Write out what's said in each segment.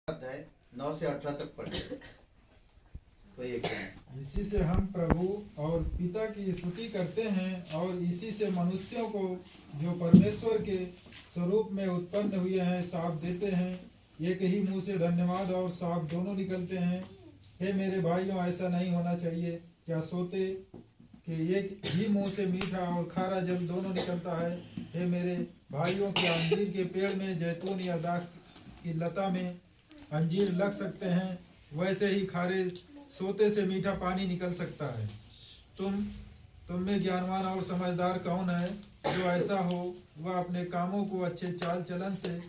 अध्याय 9 से 18 तक पढ़े। कोई एक इसी से हम प्रभु और पिता की स्तुति करते हैं और इसी से मनुष्यों को जो परमेश्वर के स्वरूप में उत्पन्न हुए हैं साप देते हैं। एक ही मुंह से धन्यवाद और साप दोनों निकलते हैं। हे मेरे भाइयों, ऐसा नहीं होना चाहिए। क्या सोते कि एक ही मुंह से मीठा और खारा जल दोनों निकलता है? हे मेरे भाइयों, क्या अंजीर के पेड़ में जैतून या दाख की लता में अंजीर लग सकते हैं? वैसे ही खारे सोते से मीठा पानी निकल सकता है। तुम में ज्ञानवान और समझदार कौन है? जो ऐसा हो वह अपने कामों को अच्छे चाल चलन से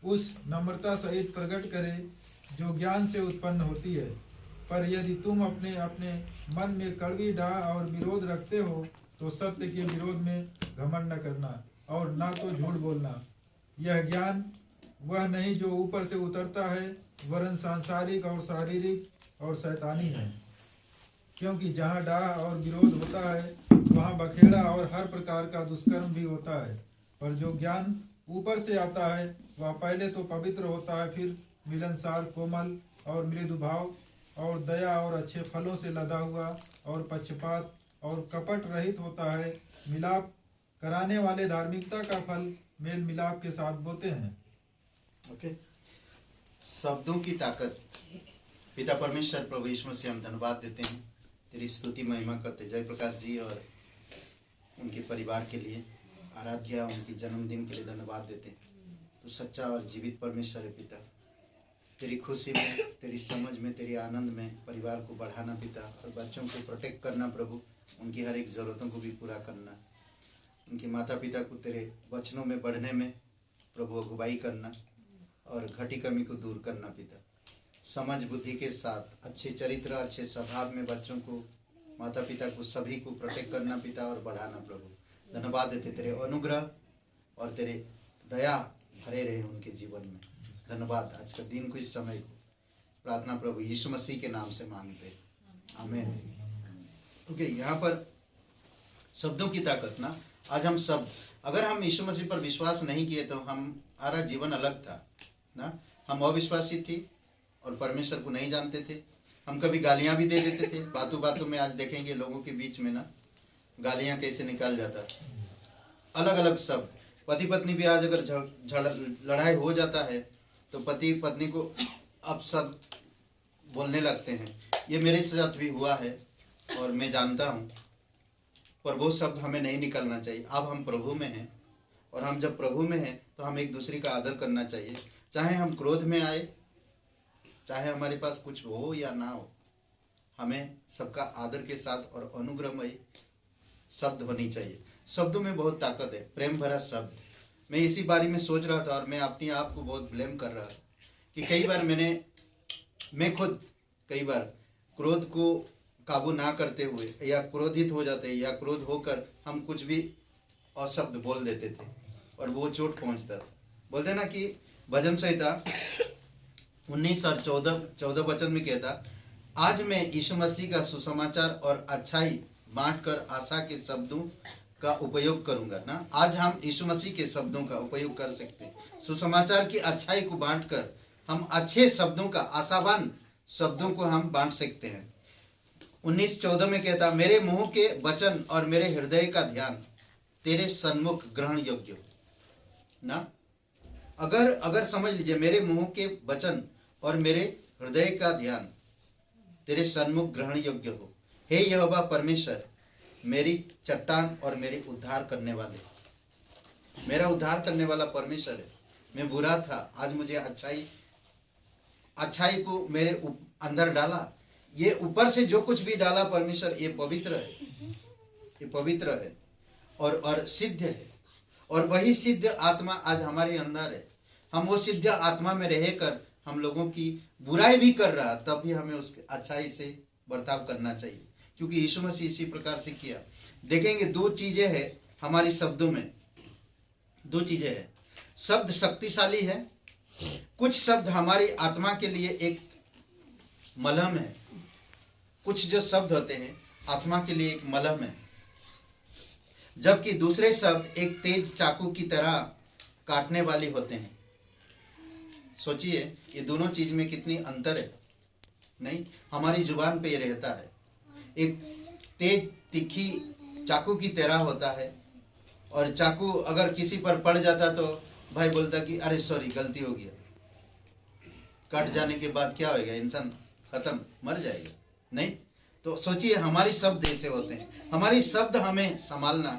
उस नम्रता सहित प्रकट करे जो ज्ञान से उत्पन्न होती है। पर यदि तुम अपने अपने मन में कड़वी डाह और विरोध रखते हो तो सत्य के विरोध में घमंड न करना और ना तो झूठ बोलना। यह ज्ञान वह नहीं जो ऊपर से उतरता है, वरन सांसारिक और शारीरिक और शैतानी है। क्योंकि जहाँ डाह और विरोध होता है वहाँ बखेड़ा और हर प्रकार का दुष्कर्म भी होता है। पर जो ज्ञान ऊपर से आता है वह पहले तो पवित्र होता है, फिर मिलनसार, कोमल और मृदु भाव और दया और अच्छे फलों से लदा हुआ और पक्षपात और कपट रहित होता है। मिलाप कराने वाले धार्मिकता का फल मेल मिलाप के साथ बोते हैं। ओके। शब्दों की ताकत। पिता परमेश्वर प्रभु यीशु मसीह हम धन्यवाद देते हैं, तेरी स्तुति महिमा करते जय प्रकाश जी और उनके परिवार के लिए, आराध्या उनकी जन्मदिन के लिए धन्यवाद देते हैं। तो सच्चा और जीवित परमेश्वर है पिता, तेरी खुशी में, तेरी समझ में, तेरी आनंद में परिवार को बढ़ाना पिता, और बच्चों को प्रोटेक्ट करना प्रभु, उनकी हर एक ज़रूरतों को भी पूरा करना, उनके माता पिता को तेरे वचनों में बढ़ने में प्रभु अगुवाई करना और घटी कमी को दूर करना पिता। समझ बुद्धि के साथ अच्छे चरित्र, अच्छे स्वभाव में बच्चों को, माता पिता को, सभी को प्रोटेक्ट करना पिता और बढ़ाना प्रभु। धन्यवाद देते तेरे अनुग्रह और तेरे दया भरे रहे उनके जीवन में। धन्यवाद आज का दिन को, इस समय को प्रार्थना प्रभु यीशु मसीह के नाम से मांगते, आमीन। ओके, यहाँ पर शब्दों की ताकत ना, आज हम सब, अगर हम यीशु मसीह पर विश्वास नहीं किए तो हमारा जीवन अलग था ना। हम अविश्वासी थे और परमेश्वर को नहीं जानते थे। हम कभी गालियां भी दे देते थे बातों बातों में। आज देखेंगे लोगों के बीच में ना गालियां कैसे निकाल जाता, अलग अलग शब्द। पति पत्नी भी आज अगर लड़ाई हो जाता है तो पति पत्नी को अब सब बोलने लगते हैं। ये मेरे साथ भी हुआ है और मैं जानता हूँ, पर वो शब्द हमें नहीं निकलना चाहिए। अब हम प्रभु में हैं और हम जब प्रभु में हैं तो हम एक दूसरे का आदर करना चाहिए। चाहे हम क्रोध में आए, चाहे हमारे पास कुछ हो या ना हो, हमें सबका आदर के साथ और अनुग्रहमय शब्द होनी चाहिए। शब्दों में बहुत ताकत है, प्रेम भरा शब्द। मैं इसी बारे में सोच रहा था और मैं अपने आप को बहुत ब्लेम कर रहा था कि कई बार मैं खुद कई बार क्रोध को काबू ना करते हुए या क्रोधित हो जाते या क्रोध होकर हम कुछ भी अशब्द बोल देते थे और वो चोट पहुंचता था। बोलते ना कि भजन संहिता 19 और 14 वचन में कहता, आज मैं यीशु मसीह का सुसमाचार और अच्छाई बांटकर आशा के शब्दों का उपयोग करूंगा ना। आज हम यीशु मसीह के शब्दों का उपयोग कर सकते हैं। सुसमाचार की अच्छाई को बांटकर हम अच्छे शब्दों का, आशावान शब्दों को हम बांट सकते हैं। 19:14 में कहता, मेरे मुंह के वचन और मेरे हृदय का ध्यान तेरे सन्मुख ग्रहण योग्य हो ना। अगर समझ लीजिए, मेरे मुंह के वचन और मेरे हृदय का ध्यान तेरे सन्मुख ग्रहण योग्य हो। हे यहोवा परमेश्वर, मेरी चट्टान और मेरे उद्धार करने वाले, मेरा उद्धार करने वाला परमेश्वर है। मैं बुरा था, आज मुझे अच्छाई को मेरे अंदर डाला। ये ऊपर से जो कुछ भी डाला परमेश्वर, ये पवित्र है, ये पवित्र है और सिद्ध है। और वही सिद्ध आत्मा आज हमारे अंदर है। हम वो सिद्ध आत्मा में रहकर हम लोगों की बुराई भी कर रहा, तब भी हमें उसके अच्छाई से बर्ताव करना चाहिए, क्योंकि यीशु मसीह इसी प्रकार से किया। देखेंगे दो चीजें हैं हमारी शब्दों में, दो चीजें हैं। शब्द शक्तिशाली है। कुछ शब्द हमारी आत्मा के लिए एक मलहम है। कुछ जो शब्द होते हैं आत्मा के लिए एक मलहम है, जबकि दूसरे शब्द एक तेज चाकू की तरह काटने वाली होते हैं। सोचिए ये दोनों चीज में कितनी अंतर है। नहीं, हमारी जुबान पे ये रहता है, एक तेज तीखी चाकू की तरह होता है, और चाकू अगर किसी पर पड़ जाता तो भाई बोलता कि अरे सॉरी गलती हो गया। कट जाने के बाद क्या होगा, इंसान खत्म, मर जाएगा। नहीं, तो सोचिए हमारी शब्द ऐसे होते हैं। हमारी शब्द हमें संभालना,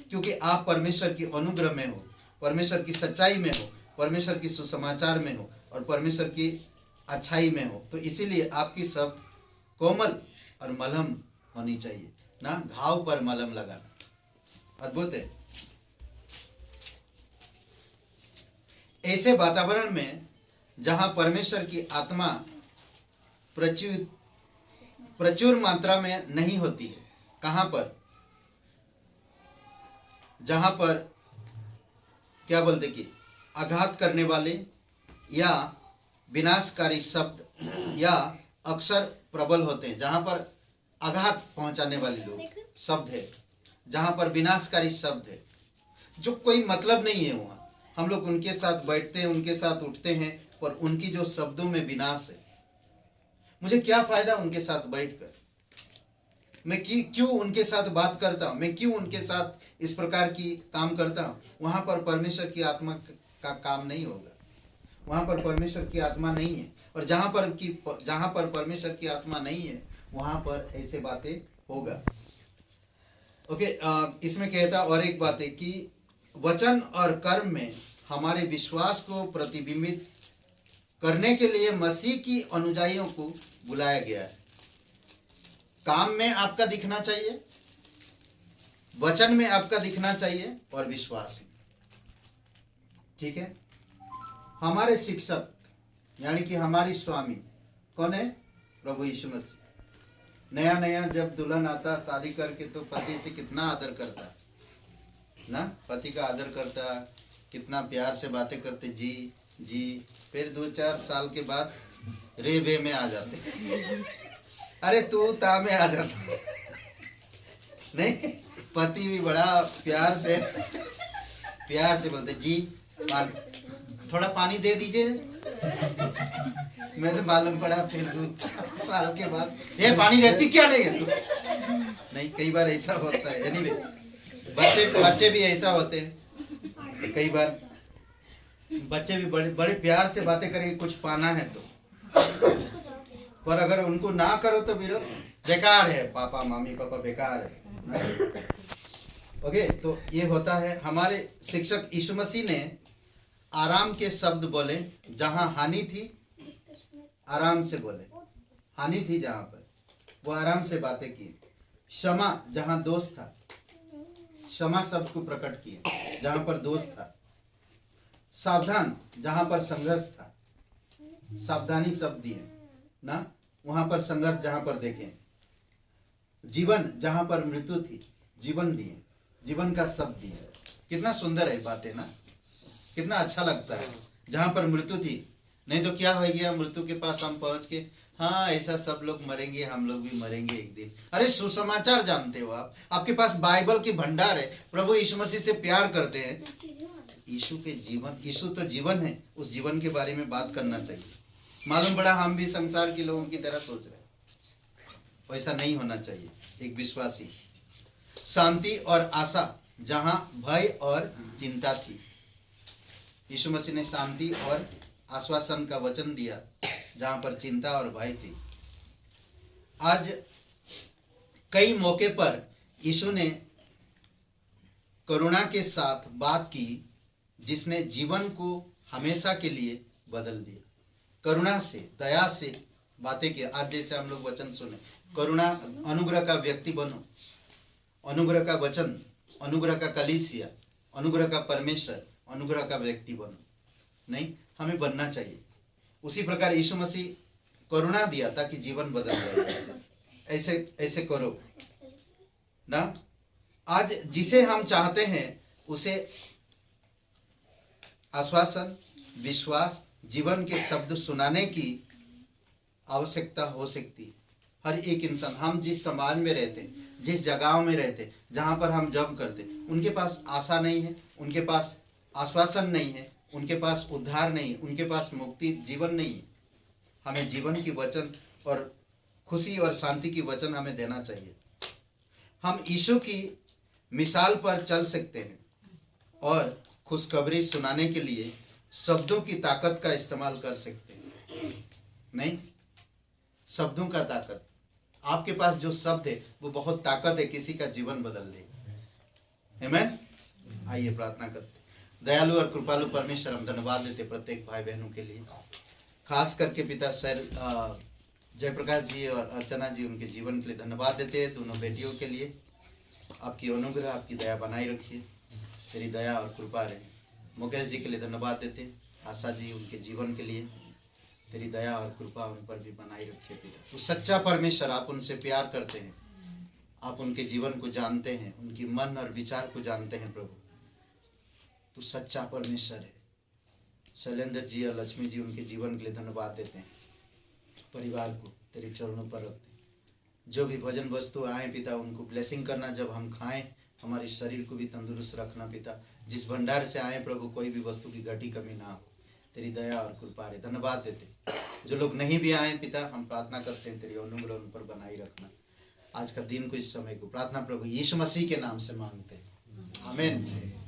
क्योंकि आप परमेश्वर की अनुग्रह में हो, परमेश्वर की सच्चाई में हो, परमेश्वर की सुसमाचार में हो और परमेश्वर की अच्छाई में हो, तो इसीलिए आपकी शब्द कोमल और मलहम होनी चाहिए ना, घाव पर मलहम लगाना। अद्भुत है। ऐसे वातावरण में जहां परमेश्वर की आत्मा प्रचुर मात्रा में नहीं होती है, कहां पर, जहां पर क्या बोलते कि आघात करने वाले या विनाशकारी शब्द या अक्सर प्रबल होते हैं, जहां पर आघात पहुंचाने वाले लोग शब्द है, जहां पर विनाशकारी शब्द है, जो कोई मतलब नहीं है, वहां हम लोग उनके साथ बैठते हैं, उनके साथ उठते हैं, पर उनकी जो शब्दों में विनाश है, मुझे क्या फायदा उनके साथ बैठकर, मैं क्यों उनके साथ बात करता हूं, मैं क्यों उनके साथ इस प्रकार की काम करता हूं। वहां पर परमेश्वर की आत्मा का काम नहीं होगा, वहां पर परमेश्वर की आत्मा नहीं है, और जहां पर परमेश्वर की आत्मा नहीं है वहां पर ऐसे बातें होगा। ओके, इसमें कहता और एक बात है कि वचन और कर्म में हमारे विश्वास को प्रतिबिंबित करने के लिए मसीह की अनुयायियों को बुलाया गया है। काम में आपका दिखना चाहिए, वचन में आपका दिखना चाहिए, और विश्वास में। ठीक है। हमारे शिक्षक यानी कि हमारी स्वामी कौन है? प्रभु यीशु मसीह। नया नया जब दुल्हन आता शादी करके तो पति से कितना आदर करता ना, पति का आदर करता, कितना प्यार से बातें करते, जी जी। फिर 2-4 साल के बाद रे वे में आ जाते, अरे तू ता में आ जाता। नहीं, पति भी बड़ा प्यार से बोलते, जी थोड़ा पानी दे दीजिए। मैं तो मालूम पड़ा फिर 2-4 साल के बाद, ये पानी देती क्या नहीं है तू? नहीं, कई बार ऐसा होता है। एनीवे, बच्चे भी ऐसा होते हैं। कई बार बच्चे भी बड़े प्यार से बातें करेंगे कुछ पाना है तो, पर अगर उनको ना करो तो फिर बेकार है, पापा मम्मी पापा बेकार है। ओके, तो ये होता है। हमारे शिक्षक यीशु मसीह ने आराम के शब्द बोले, जहां हानि थी आराम से बोले, हानि थी जहां पर वो आराम से बातें की। क्षमा जहां दोष था, क्षमा शब्द को प्रकट किए जहां पर दोष था। सावधान जहां पर संघर्ष था, सावधानी शब्द दिए ना, वहां पर संघर्ष जहां पर देखें। जीवन जहां पर मृत्यु थी, जीवन दिए, जीवन का शब्द दिए। कितना सुंदर है बातें ना, कितना अच्छा लगता है। जहां पर मृत्यु थी, नहीं तो क्या हो गया, मृत्यु के पास हम पहुंच के, हाँ ऐसा सब लोग मरेंगे, हम लोग भी मरेंगे एक दिन। अरे सुसमाचार जानते हो आप, आपके पास बाइबल की भंडार है, प्रभु यीशु मसीह से प्यार करते हैं, यीशु के जीवन, यीशु तो जीवन है, उस जीवन के बारे में बात करना चाहिए। मालूम पड़ा हम भी संसार के लोगों की तरह सोच रहे हैं, वैसा नहीं होना चाहिए। एक विश्वासी। शांति और आशा जहां भय और चिंता थी, यीशु मसीह ने शांति और आश्वासन का वचन दिया जहां पर चिंता और भय थी। आज कई मौके पर यीशु ने करुणा के साथ बात की, जिसने जीवन को हमेशा के लिए बदल दिया। करुणा से, दया से बातें की। आज जैसे हम लोग वचन सुने, करुणा, अनुग्रह का व्यक्ति बनो, अनुग्रह का वचन, अनुग्रह का कलीसिया, अनुग्रह का परमेश्वर, अनुग्रह का व्यक्ति बनो। नहीं, हमें बनना चाहिए। उसी प्रकार यीशु मसीह करुणा दिया ताकि जीवन बदल जाए। ऐसे करो ना। आज जिसे हम चाहते हैं उसे आश्वासन, विश्वास, जीवन के शब्द सुनाने की आवश्यकता हो सकती है। हर एक इंसान, हम जिस समाज में रहते, जिस जगह में रहते, जहां पर हम जॉब करते, उनके पास आशा नहीं है, उनके पास आश्वासन नहीं है, उनके पास उद्धार नहीं, उनके पास मुक्ति जीवन नहीं है। हमें जीवन की वचन और खुशी और शांति की वचन हमें देना चाहिए। हम यीशु की मिसाल पर चल सकते हैं और खुशखबरी सुनाने के लिए शब्दों की ताकत का इस्तेमाल कर सकते हैं। नहीं, शब्दों का ताकत, आपके पास जो शब्द है वो बहुत ताकत है, किसी का जीवन बदल देगा। आमीन। आइए प्रार्थना करते। दयालु और कृपालु परमेश्वर, हम धन्यवाद देते प्रत्येक भाई बहनों के लिए, खास करके पिता जयप्रकाश जी और अर्चना जी, उनके जीवन के लिए धन्यवाद देते हैं। दोनों बेटियों के लिए आपकी अनुग्रह, आपकी दया बनाई रखिए, तेरी दया और कृपा रहे। मुकेश जी के लिए धन्यवाद देते, आशा जी, उनके जीवन के लिए तेरी दया और कृपा उन पर भी बनाई रखिए पिता। तो सच्चा परमेश्वर, आप उनसे प्यार करते हैं, आप उनके जीवन को जानते हैं, उनकी मन और विचार को जानते हैं प्रभु। तो सच्चा परमेश्वर है। शैलेंद्र जी और लक्ष्मी जी, उनके जीवन के लिए धन्यवाद देते हैं। परिवार को तेरे चरणों पर रखते हैं। जो भी भोजन वस्तु आए पिता, उनको ब्लेसिंग करना, जब हम खाएं हमारे शरीर को भी तंदुरुस्त रखना पिता। जिस भंडार से आए प्रभु, कोई भी वस्तु की घटी कमी ना हो, तेरी दया और कृपा है। धन्यवाद देते। जो लोग नहीं भी आए पिता, हम प्रार्थना करते हैं तेरी अनुग्रह उन पर बनाई रखना। आज का दिन को, इस समय को प्रार्थना प्रभु यीशु मसीह के नाम से मांगते हैं, आमीन।